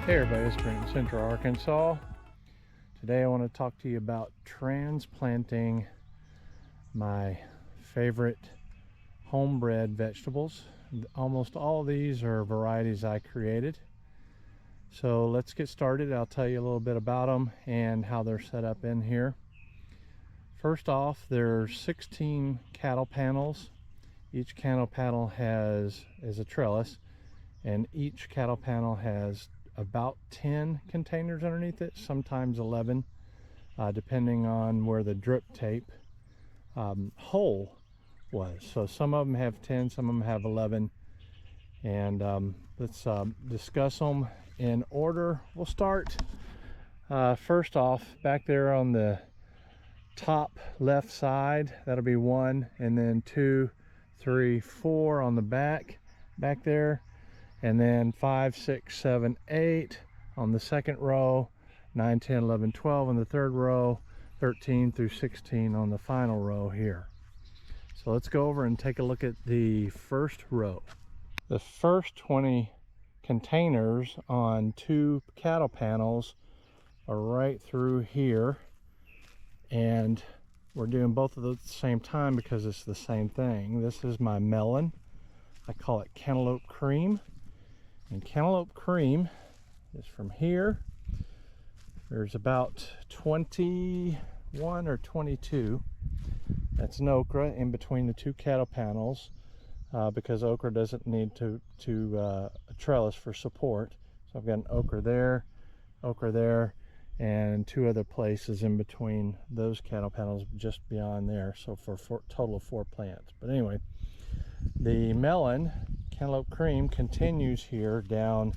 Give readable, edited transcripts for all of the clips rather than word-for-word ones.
Hey everybody, it's Brent in Central Arkansas. Today I want to talk to you about transplanting my favorite homebred vegetables. Almost all of these are varieties I created. So let's get started. I'll tell you a little bit about them and how they're set up in here. First off, there's 16 cattle panels. Each cattle panel is a trellis, and each cattle panel has about 10 containers underneath it, sometimes 11, depending on where the drip tape hole was. So some of them have 10, some of them have 11, and let's discuss them in order. We'll start first off back there on the top left side. That'll be 1, and then 2, 3, 4 on the back there, and then 5, 6, 7, 8 on the second row, 9, 10, 11, 12 on the third row, 13 through 16 on the final row here. So let's go over and take a look at the first row. The first 20 containers on 2 cattle panels are right through here, and we're doing both of those at the same time because it's the same thing. This is my melon. I call it Cantaloupe Cream. And Cantaloupe Cream is from here. There's about 21 or 22. That's an okra in between the 2 cattle panels because okra doesn't need to a trellis for support. So I've got an okra there, and 2 other places in between those cattle panels just beyond there. So for a total of 4 plants. But anyway, the melon Cantaloupe Cream continues here down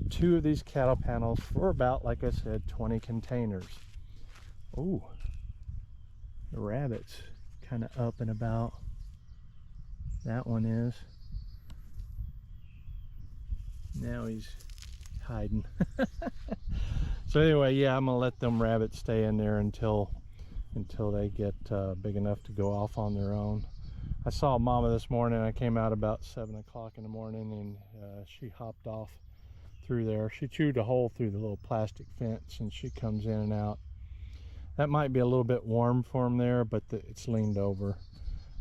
2 of these cattle panels for about, like I said, 20 containers. Ooh, the rabbit's kind of up and about. That one is. Now he's hiding. So anyway, yeah, I'm gonna let them rabbits stay in there until they get big enough to go off on their own. I saw Mama this morning. I came out about 7 o'clock in the morning, and she hopped off through there. She chewed a hole through the little plastic fence, and she comes in and out. That might be a little bit warm for them there, but it's leaned over,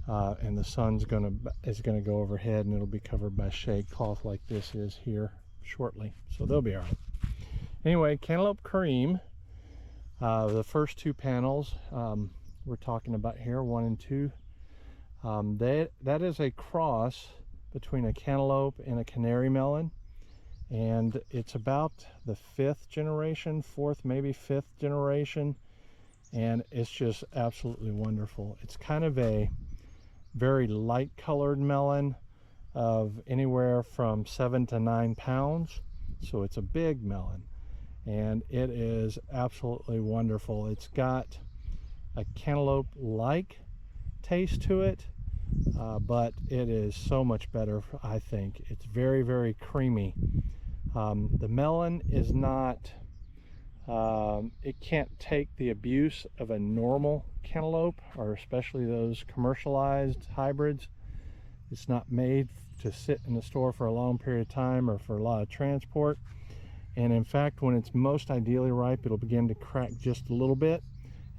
and the sun's is gonna go overhead, and it'll be covered by shade cloth like this is here shortly. So they'll be all right. Anyway, Cantaloupe Cream. The first 2 panels we're talking about here, 1 and 2. That is a cross between a cantaloupe and a canary melon, and it's about the 5th generation, 4th, maybe 5th generation, and it's just absolutely wonderful. It's kind of a very light colored melon of anywhere from 7 to 9 pounds, so it's a big melon, and it is absolutely wonderful. It's got a cantaloupe-like taste to it, but it is so much better, I think. It's very, very creamy. The melon is not, it can't take the abuse of a normal cantaloupe, or especially those commercialized hybrids. It's not made to sit in the store for a long period of time or for a lot of transport. And in fact, when it's most ideally ripe, it'll begin to crack just a little bit,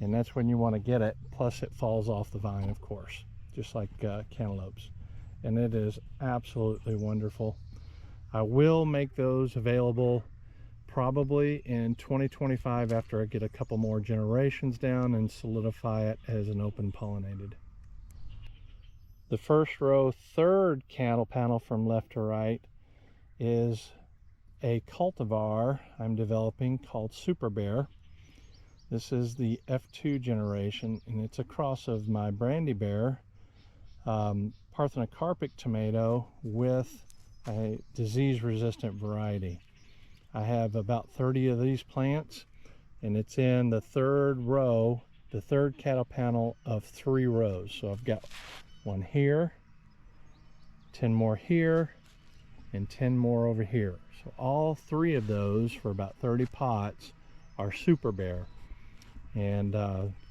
and that's when you want to get it. Plus it falls off the vine, of course, just like cantaloupes, and it is absolutely wonderful. I will make those available probably in 2025 after I get a couple more generations down and solidify it as an open pollinated. The first row, 3rd cattle panel from left to right, is a cultivar I'm developing called Superbear. This is the F2 generation, and it's a cross of my Brandybear parthenocarpic tomato with a disease-resistant variety. I have about 30 of these plants, and it's in the 3rd row, the 3rd cattle panel of 3 rows. So I've got 1 here, 10 more here, and 10 more over here. So all 3 of those, for about 30 pots, are Superbear. And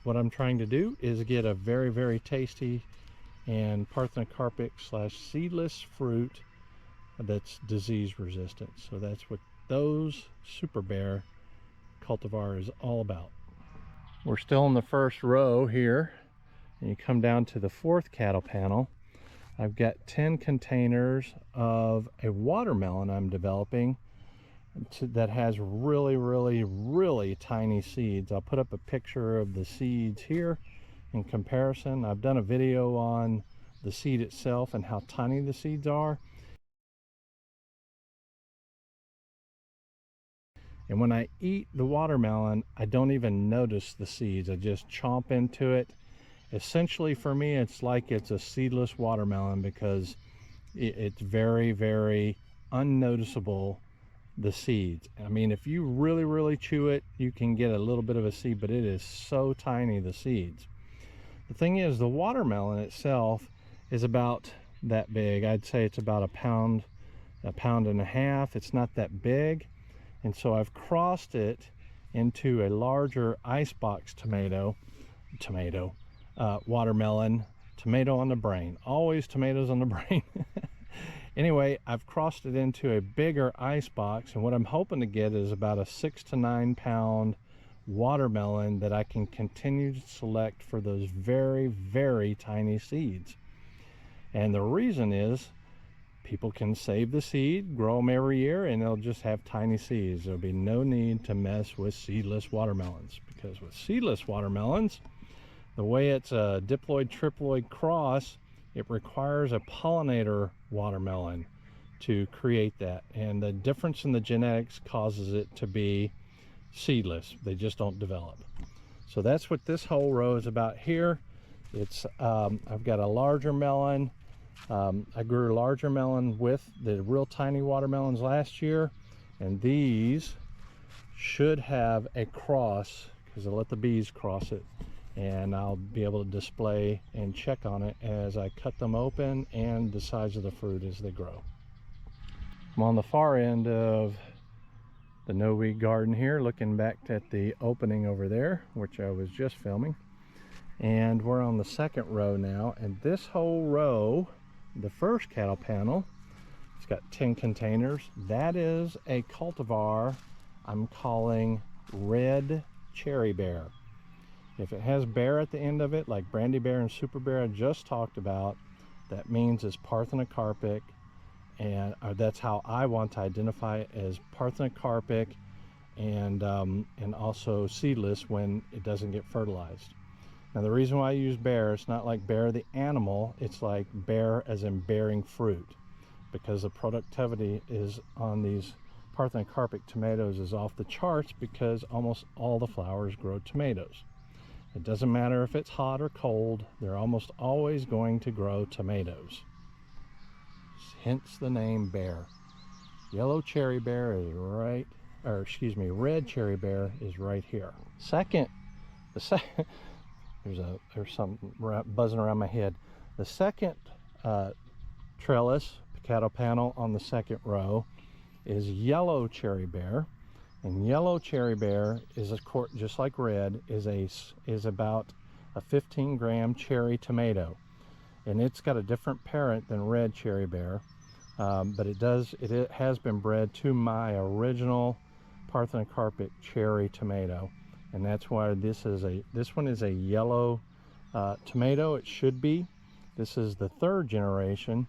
what I'm trying to do is get a very, very tasty and parthenocarpic / seedless fruit that's disease resistant. So those Superbear cultivar is all about. We're still in the first row here, and you come down to the fourth cattle panel. I've got 10 containers of a watermelon I'm developing that has really tiny seeds. I'll put up a picture of the seeds here in comparison. I've done a video on the seed itself and how tiny the seeds are. And when I eat the watermelon, I don't even notice the seeds. I just chomp into it. Essentially for me, it's like it's a seedless watermelon because it's very unnoticeable, the seeds. I mean, if you really chew it, you can get a little bit of a seed, but it is so tiny, the seeds. The thing is, the watermelon itself is about that big. I'd say it's about a pound and a half. It's not that big. And so I've crossed it into a larger icebox watermelon. Tomato on the brain. Always tomatoes on the brain. Anyway, I've crossed it into a bigger ice box, and what I'm hoping to get is about a 6 to 9 pound watermelon that I can continue to select for those very tiny seeds. And the reason is people can save the seed, grow them every year, and they'll just have tiny seeds. There'll be no need to mess with seedless watermelons, because with seedless watermelons, the way it's a diploid triploid cross, it requires a pollinator watermelon to create that, and the difference in the genetics causes it to be seedless. They just don't develop. So that's what this whole row is about here. It's I've got a larger melon. I grew a larger melon with the real tiny watermelons last year, and these should have a cross because I let the bees cross it, and I'll be able to display and check on it as I cut them open and the size of the fruit as they grow. I'm on the far end of the no-weed garden here, looking back at the opening over there, which I was just filming. And we're on the second row now, and this whole row, the first cattle panel, it's got 10 containers. That is a cultivar I'm calling Red Cherrybear. If it has bear at the end of it, like Brandybear and Superbear I just talked about, that means it's parthenocarpic, and that's how I want to identify it, as parthenocarpic and also seedless when it doesn't get fertilized. Now the reason why I use bear, it's not like bear the animal, it's like bear as in bearing fruit, because the productivity is on these parthenocarpic tomatoes is off the charts, because almost all the flowers grow tomatoes. It doesn't matter if it's hot or cold, they're almost always going to grow tomatoes. Hence the name bear. Yellow Cherrybear is right, or excuse me, Red Cherrybear is right here. There's something buzzing around my head. The second trellis, cattle panel on the second row, is Yellow Cherrybear. And Yellow Cherrybear is, just like red, is about a 15-gram cherry tomato, and it's got a different parent than Red Cherrybear, but it has been bred to my original parthenocarpic cherry tomato, and that's why this one is a yellow tomato. It should be. This is the third generation.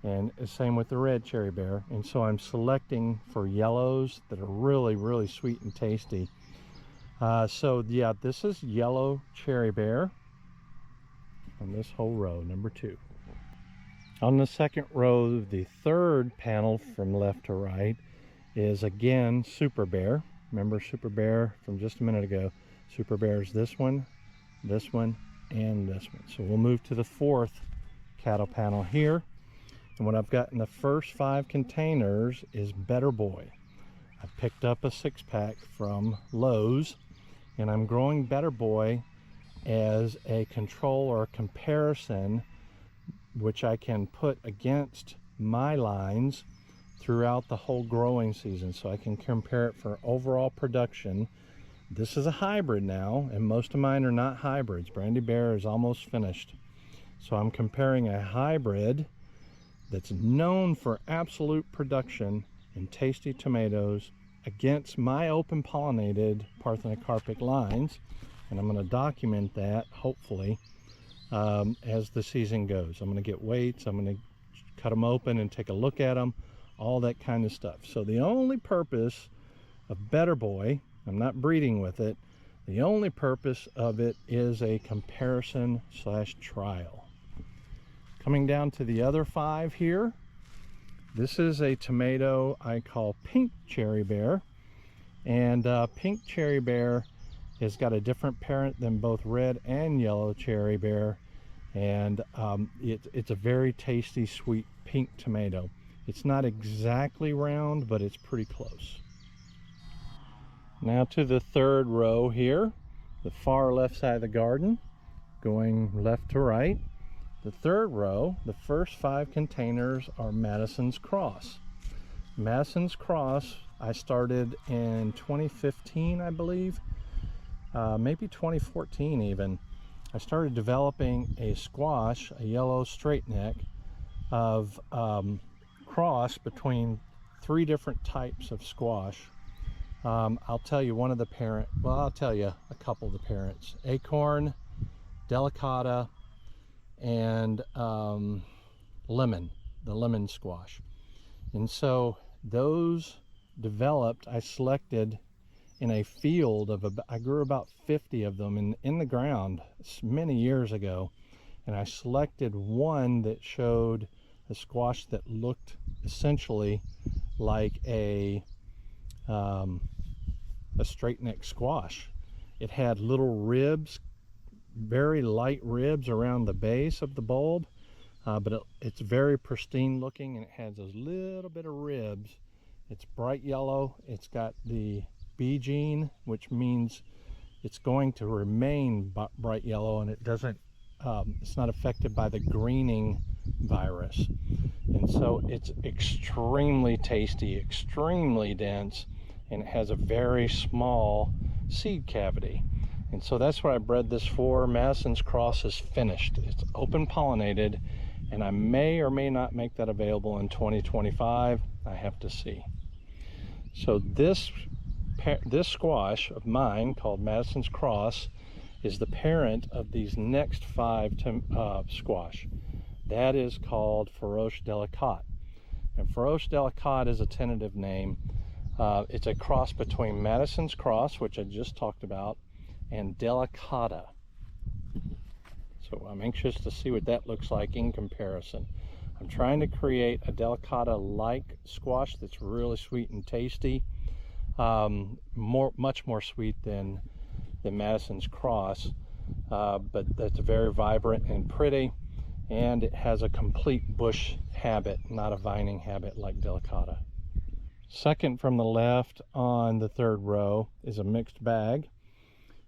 And the same with the Red Cherrybear. And so I'm selecting for yellows that are really sweet and tasty. So yeah, this is Yellow Cherrybear on this whole row, number 2. On the second row, the third panel from left to right is again Superbear. Remember Superbear from just a minute ago? Superbear is this one, and this one. So we'll move to the fourth cattle panel here. And what I've got in the first 5 containers is Better Boy. I picked up a 6-pack from Lowe's, and I'm growing Better Boy as a control or a comparison, which I can put against my lines throughout the whole growing season, so I can compare it for overall production. This is a hybrid now, and most of mine are not hybrids. Brandybear is almost finished. So I'm comparing a hybrid that's known for absolute production and tasty tomatoes against my open pollinated parthenocarpic lines, and I'm going to document that hopefully as the season goes. I'm going to get weights, I'm going to cut them open and take a look at them, all that kind of stuff. So the only purpose of Better Boy, I'm not breeding with it, the only purpose of it is a comparison slash trial. Coming down to the other 5 here, this is a tomato I call Pink Cherrybear, and Pink Cherrybear has got a different parent than both red and yellow Cherrybear, and it's a very tasty, sweet pink tomato. It's not exactly round, but it's pretty close. Now to the 3rd row here, the far left side of the garden, going left to right. The 3rd row, the first 5 containers are Madison's Cross. Madison's Cross I started in 2015, I believe, maybe 2014 even. I started developing a squash, a yellow straight neck, of cross between 3 different types of squash. I'll tell you one of the I'll tell you a couple of the parents. Acorn, Delicata, and Lemon, the lemon squash. And so those developed, I selected in a field of, I grew about 50 of them in the ground many years ago. And I selected one that showed a squash that looked essentially like a straight neck squash. It had little ribs, very light ribs around the base of the bulb, but it's very pristine looking, and it has a little bit of ribs. It's bright yellow. It's got the B gene, which means it's going to remain bright yellow, and it doesn't it's not affected by the greening virus. And so it's extremely tasty, extremely dense, and it has a very small seed cavity. And so that's what I bred this for. Madison's Cross is finished. It's open pollinated, and I may or may not make that available in 2025. I have to see. So this squash of mine, called Madison's Cross, is the parent of these next 5 squash. That is called Ferosh Delicat. And Ferosh Delicat is a tentative name. It's a cross between Madison's Cross, which I just talked about, and Delicata. So I'm anxious to see what that looks like in comparison. I'm trying to create a Delicata-like squash that's really sweet and tasty, much more sweet than Madison's Cross, but that's very vibrant and pretty, and it has a complete bush habit, not a vining habit like Delicata. Second from the left on the 3rd row is a mixed bag.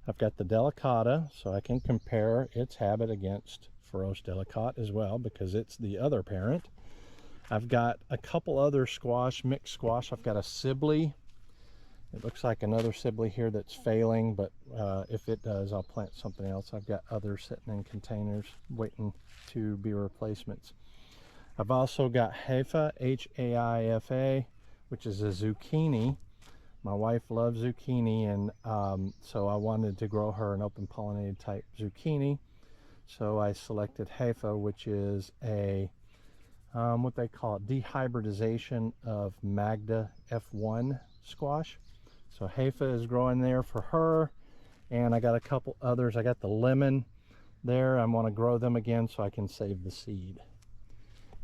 I've got the Delicata, so I can compare its habit against Ferosh Delicat as well, because it's the other parent. I've got a couple other squash, mixed squash. I've got a Sibley. It looks like another Sibley here that's failing, but if it does, I'll plant something else. I've got others sitting in containers waiting to be replacements. I've also got Haifa, H-A-I-F-A, which is a zucchini. My wife loves zucchini, and so I wanted to grow her an open pollinated type zucchini. So I selected Haifa, which is a what they call it, dehybridization of Magda F1 squash. So Haifa is growing there for her, and I got a couple others. I got the Lemon there. I want to grow them again so I can save the seed.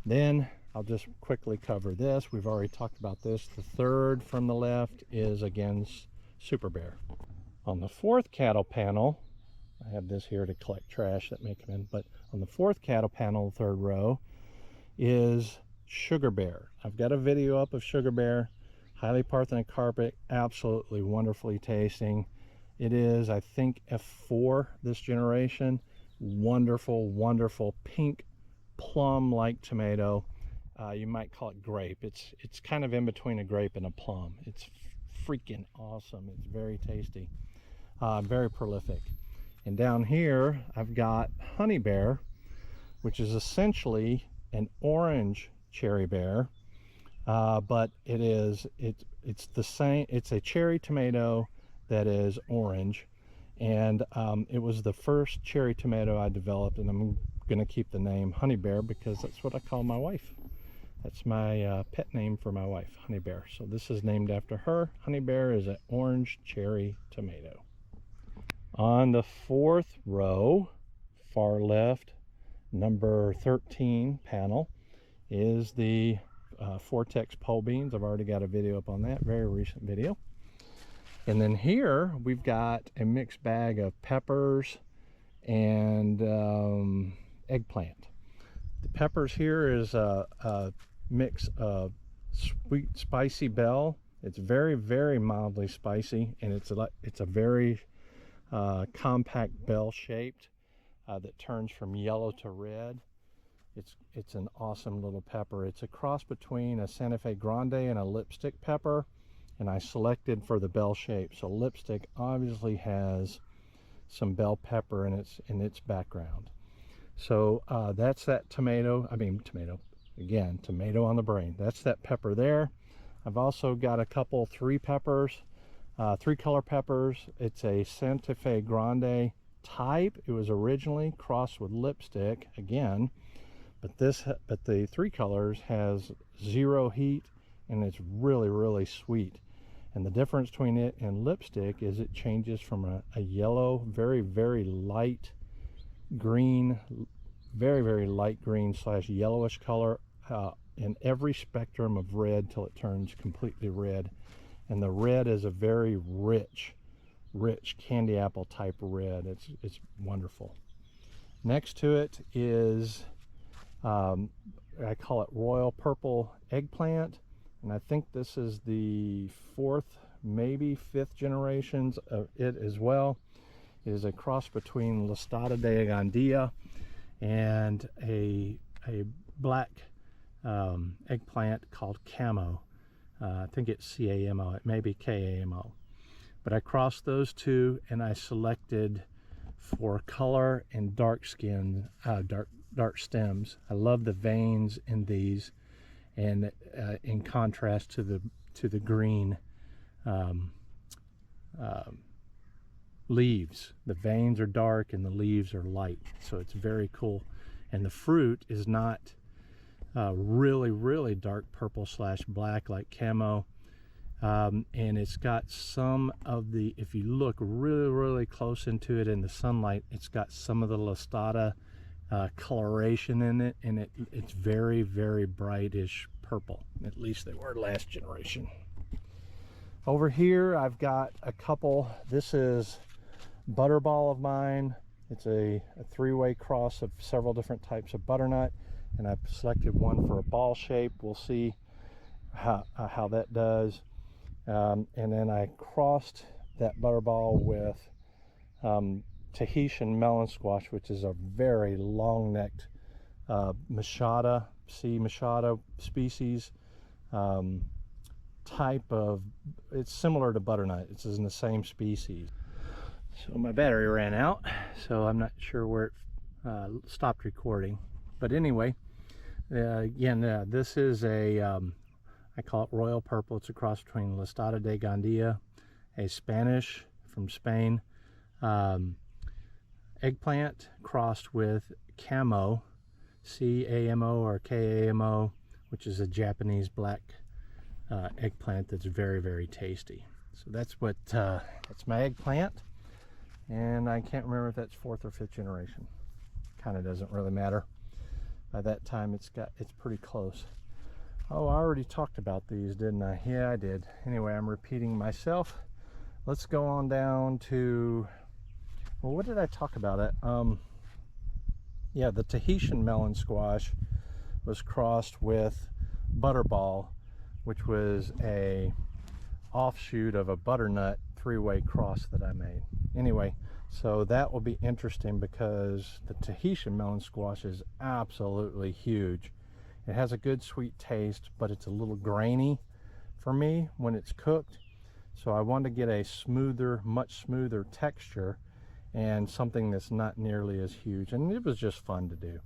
Then I'll just quickly cover this. We've already talked about this. The 3rd from the left is against Superbear. On the 4th cattle panel, I have this here to collect trash that may come in, but on the 4th cattle panel, 3rd row, is Sugarbear. I've got a video up of Sugarbear, highly parthenocarpic, absolutely wonderfully tasting. It is, I think, F4 this generation. Wonderful, wonderful pink plum-like tomato. You might call it grape. It's kind of in between a grape and a plum. It's freaking awesome. It's very tasty, very prolific. And down here I've got Honeybear, which is essentially an orange Cherrybear. but it's the same. It's a cherry tomato that is orange, and it was the first cherry tomato I developed, and I'm gonna keep the name Honeybear because that's what I call my wife. That's my pet name for my wife, Honeybear. So this is named after her. Honeybear is an orange cherry tomato. On the fourth row, far left, number 13 panel, is the Fortex pole beans. I've already got a video up on that, very recent video. And then here we've got a mixed bag of peppers and eggplant. The peppers here is a mix of sweet spicy bell. It's very, very mildly spicy, and it's a very compact bell shaped that turns from yellow to red. It's an awesome little pepper. It's a cross between a Santa Fe Grande and a lipstick pepper, and I selected for the bell shape. So lipstick obviously has some bell pepper in its background. So that's that tomato. Tomato on the brain. That's that pepper there. I've also got a couple three peppers, three color peppers. It's a Santa Fe Grande type. It was originally crossed with lipstick again, but the three colors has zero heat, and it's really, really sweet. And the difference between it and lipstick is it changes from a yellow, very, very light green, very, very light green / yellowish color in every spectrum of red till it turns completely red. And the red is a very rich candy apple type red. It's wonderful. Next to it is I call it royal purple eggplant, and I think this is the fourth, maybe fifth generations of it as well. It is a cross between Listada de Gandia and a black eggplant called Camo. I think it's CAMO. It may be KAMO. But I crossed those two, and I selected for color and dark skin, dark stems. I love the veins in these, and in contrast to the green leaves. The veins are dark and the leaves are light, so it's very cool. And the fruit is not really, really dark purple / black like Camo. And it's got some of the, if you look really, really close into it in the sunlight, it's got some of the Listada coloration in it, and it's very, very brightish purple. At least they were last generation. Over here I've got a couple. This is Butterball of mine. It's a three-way cross of several different types of butternut, and I've selected one for a ball shape. We'll see how that does. And then I crossed that Butterball with Tahitian melon squash, which is a very long-necked Machada, C. Machada species type of, it's similar to butternut. It's in the same species. So my battery ran out, so I'm not sure where it stopped recording. But anyway, again, this is a I call it royal purple. It's a cross between Listada de Gandia, a Spanish from Spain, eggplant crossed with Camo, C-A-M-O or K-A-M-O, which is a Japanese black eggplant that's very, very tasty. So that's my eggplant, and I can't remember if that's fourth or fifth generation. Kind of doesn't really matter. By that time, it's pretty close. Oh, I already talked about these, didn't I? Yeah, I did. Anyway, I'm repeating myself. Let's go on down to, well, what did I talk about it? Yeah, the Tahitian melon squash was crossed with Butterball, which was a offshoot of a butternut three-way cross that I made. Anyway, so that will be interesting because the Tahitian melon squash is absolutely huge. It has a good sweet taste, but it's a little grainy for me when it's cooked. So I want to get a smoother, much smoother texture and something that's not nearly as huge. And it was just fun to do.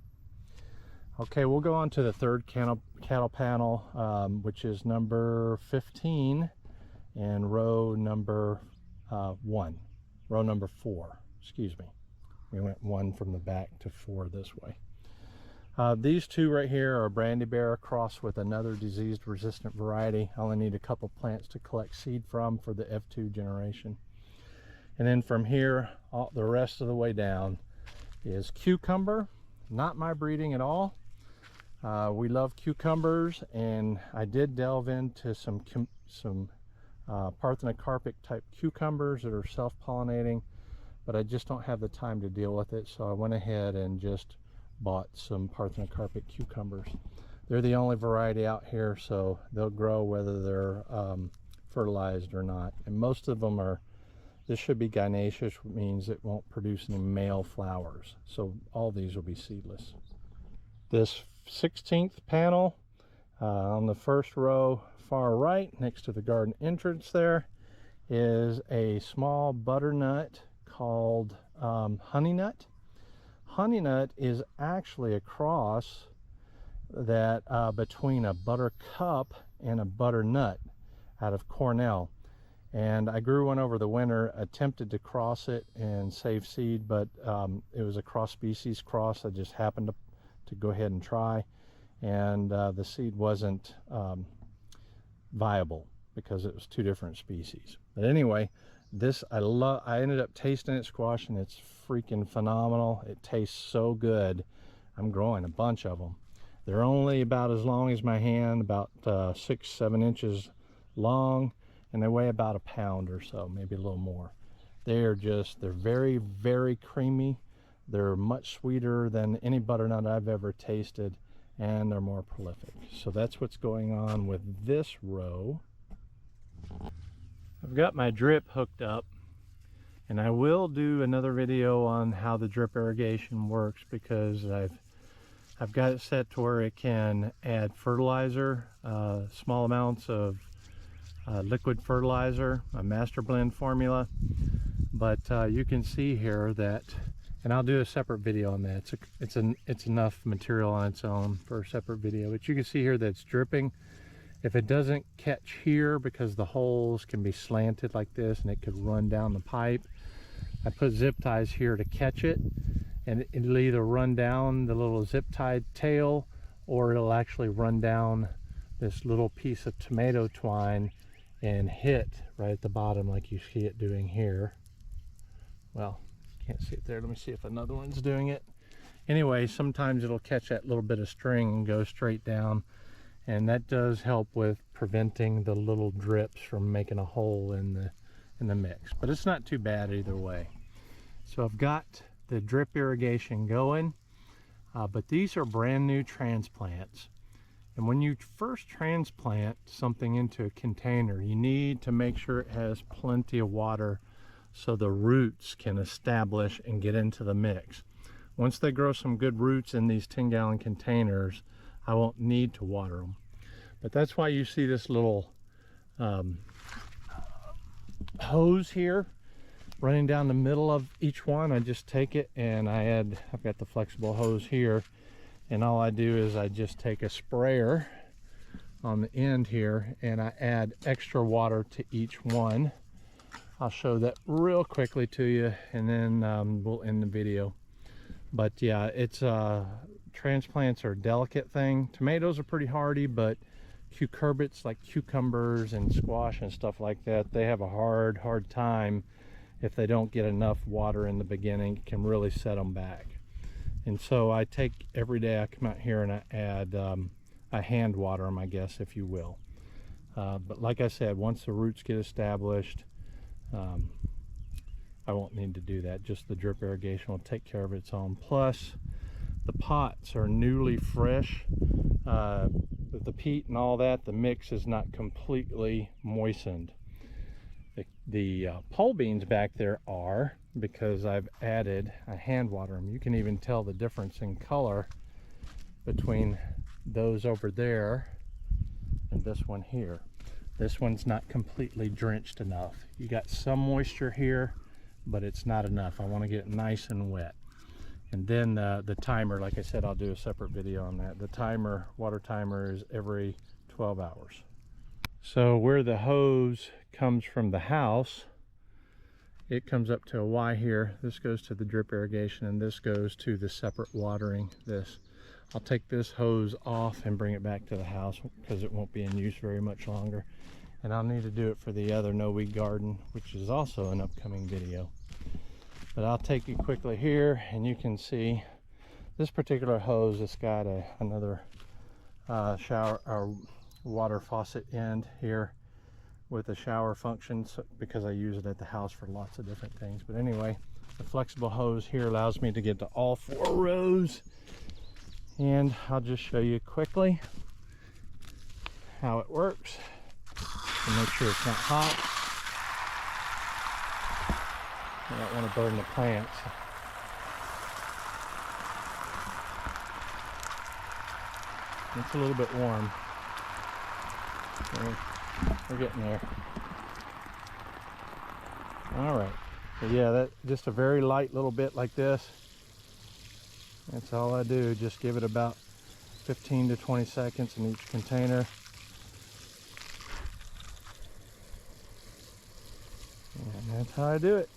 Okay, we'll go on to the third cattle panel, which is number 15 and row number 1. Row number 4, excuse me. We went 1 from the back to 4 this way. These two right here are Brandybear crossed with another diseased resistant variety. I only need a couple plants to collect seed from for the F2 generation. And then from here, the rest of the way down is cucumber. Not my breeding at all. We love cucumbers, and I did delve into some parthenocarpic type cucumbers that are self-pollinating, but I just don't have the time to deal with it, so I went ahead and just bought some parthenocarpic cucumbers. They're the only variety out here, so they'll grow whether they're fertilized or not. And most of them are, this should be gynoecious, which means it won't produce any male flowers. So all these will be seedless. This 16th panel on the first row far right next to the garden entrance there is a small butternut called Honeynut. Honeynut is actually a cross that between a buttercup and a butternut out of Cornell. And I grew one over the winter, attempted to cross it and save seed, but it was a cross species cross. I just happened to go ahead and try, and the seed wasn't viable because it was 2 different species. But anyway, this I ended up tasting it, squash, and it's freaking phenomenal. It tastes so good. I'm growing a bunch of them. They're only about as long as my hand, about 6-7 inches long, and they weigh about a pound or so, maybe a little more. They're very, very creamy. They're much sweeter than any butternut I've ever tasted, and they're more prolific. So that's what's going on with this row. I've got my drip hooked up, and I will do another video on how the drip irrigation works, because I've got it set to where it can add fertilizer, small amounts of liquid fertilizer, a master blend formula. But you can see here that, and I'll do a separate video on that. It's enough material on its own for a separate video. But you can see here that it's dripping. If it doesn't catch here, because the holes can be slanted like this and it could run down the pipe, I put zip ties here to catch it, and it'll either run down the little zip tied tail, or it'll actually run down this little piece of tomato twine and hit right at the bottom like you see it doing here. Well, you can't see it there. Let me see if another one's doing it. Anyway, sometimes it'll catch that little bit of string and go straight down, and that does help with preventing the little drips from making a hole in the mix. But it's not too bad either way. So I've got the drip irrigation going, but these are brand new transplants. And when you first transplant something into a container, you need to make sure it has plenty of water so the roots can establish and get into the mix. Once they grow some good roots in these 10-gallon containers, I won't need to water them. But that's why you see this little hose here running down the middle of each one. I just take it and I've got the flexible hose here, and all I do is I just take a sprayer on the end here and I add extra water to each one. I'll show that real quickly to you, and then we'll end the video. But yeah, it's transplants are a delicate thing. Tomatoes are pretty hardy, but cucurbits like cucumbers and squash and stuff like that, they have a hard time. If they don't get enough water in the beginning, it can really set them back. And so I take every day, I come out here and I add, I hand water them, I guess, if you will. But like I said, once the roots get established, I won't need to do that. Just the drip irrigation will take care of its own. Plus, the pots are newly fresh. With the peat and all that, the mix is not completely moistened. The pole beans back there are, because I've added, I hand water them. You can even tell the difference in color between those over there and this one here. This one's not completely drenched enough. You got some moisture here, but it's not enough. I want to get it nice and wet. And then the timer, like I said, I'll do a separate video on that. The timer, water timer, is every 12 hours. So where the hose comes from the house, it comes up to a Y here. This goes to the drip irrigation, and this goes to the separate watering. I'll take this hose off and bring it back to the house because it won't be in use very much longer. And I'll need to do it for the other no-weed garden, which is also an upcoming video. But I'll take you quickly here, and you can see this particular hose has got another shower or water faucet end here with a shower function, because I use it at the house for lots of different things. But anyway, the flexible hose here allows me to get to all 4 rows, and I'll just show you quickly how it works and make sure it's not hot. I don't want to burn the plants. It's a little bit warm. We're getting there. All right. So yeah, that just a very light little bit like this. That's all I do. Just give it about 15 to 20 seconds in each container. And that's how I do it.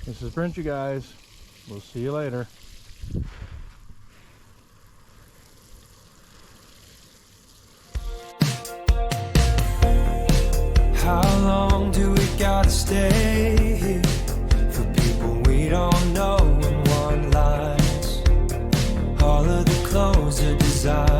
This is Brent, you guys. We'll see you later. How long do we gotta stay here for people we don't know in one lines? All of the clothes are designed.